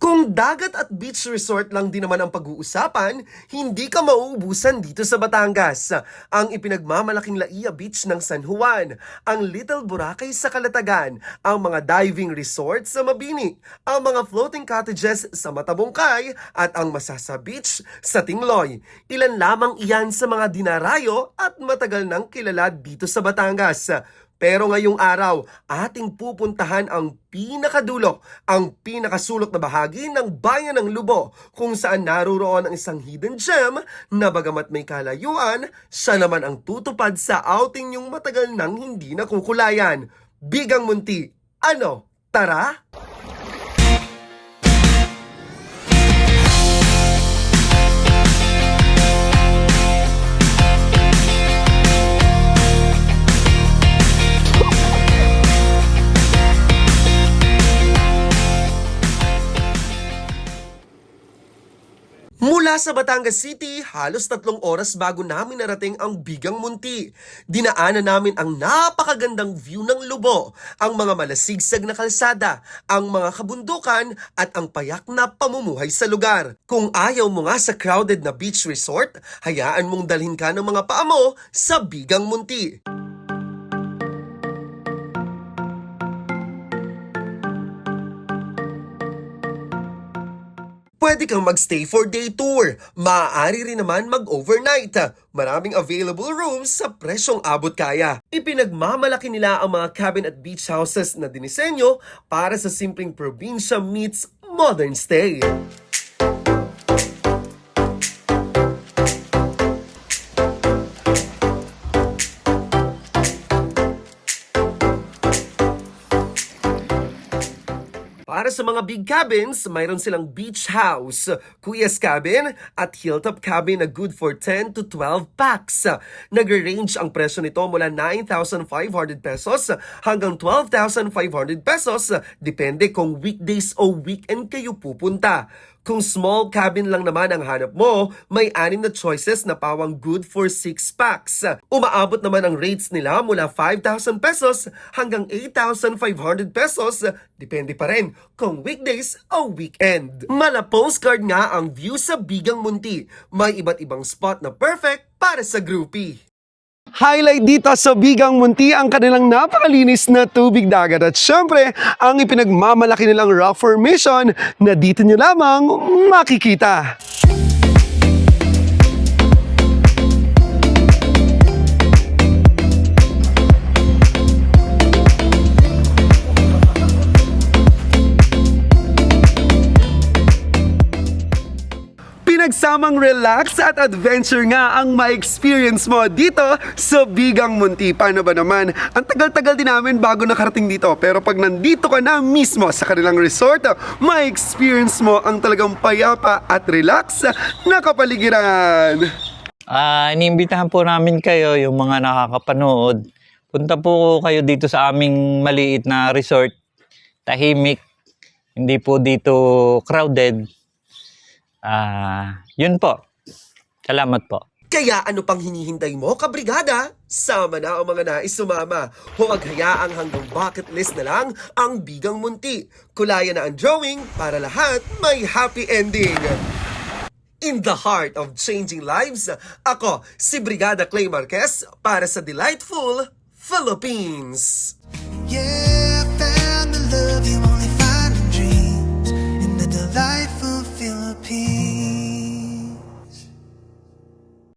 Kung dagat at beach resort lang din naman ang pag-uusapan, hindi ka mauubusan dito sa Batangas. Ang ipinagmamalaking Laia Beach ng San Juan, ang Little Boracay sa Calatagan, ang mga diving resorts sa Mabini, ang mga floating cottages sa Matabungkay, at ang Masasa Beach sa Tingloy. Ilan lamang iyan sa mga dinarayo at matagal nang kilala dito sa Batangas. Pero ngayong araw, ating pupuntahan ang pinakadulo, ang pinakasulok na bahagi ng Bayan ng Lubo, kung saan naruroon ang isang hidden gem na bagamat may kalayuan, siya naman ang tutupad sa outing yung matagal nang hindi nakukulayan. Bigang Munti. Ano? Tara? Mula sa Batangas City, halos 3 oras bago namin narating ang Bigang Munti. Dinaanan namin ang napakagandang view ng Lubo, ang mga malasigsag na kalsada, ang mga kabundukan at ang payak na pamumuhay sa lugar. Kung ayaw mo nga sa crowded na beach resort, hayaan mong dalhin ka ng mga paa mo sa Bigang Munti. Pwede kang magstay for day tour. Maaari rin naman mag-overnight. Maraming available rooms sa presyong abot kaya. Ipinagmamalaki nila ang mga cabin at beach houses na dinisenyo para sa simpleng probinsya meets modern stay. Para sa mga big cabins, mayroon silang beach house, Kuya's Cabin at Hilltop Cabin na good for 10 to 12 packs. Nag-range ang presyo nito mula 9,500 pesos hanggang 12,500 pesos, depende kung weekdays o weekend kayo pupunta. Kung small cabin lang naman ang hanap mo, may 6 na choices na pawang good for 6 packs. Umaabot naman ang rates nila mula 5,000 pesos hanggang 8,500 pesos, depende pa rin kung weekdays o weekend. Mala postcard nga ang view sa Bigang Munti. May iba't ibang spot na perfect para sa groupie. Highlight dito sa Bigang Munti ang kanilang napakalinis na tubig dagat at syempre ang ipinagmamalaki nilang rock formation na dito nyo lamang makikita. Pinagsamang relax at adventure nga ang ma-experience mo dito sa Bigang Munti. Paano ba naman? Ang tagal-tagal din namin bago nakarating dito. Pero pag nandito ka na mismo sa kanilang resort, ma-experience mo ang talagang payapa at relax na kapaligiran. Iniimbitahan po namin kayo, yung mga nakakapanood. Punta po kayo dito sa aming maliit na resort. Tahimik. Hindi po dito crowded. Yun po. Salamat po. Kaya ano pang hinihintay mo, kabrigada? Sama na ang mga nais sumama. Huwag hayaang hanggang bucket list na lang ang Bigang Munti. Kulayan na ang drawing para lahat may happy ending. In the heart of changing lives, ako si Brigada Clay Marquez para sa Delightful Philippines. Yeah.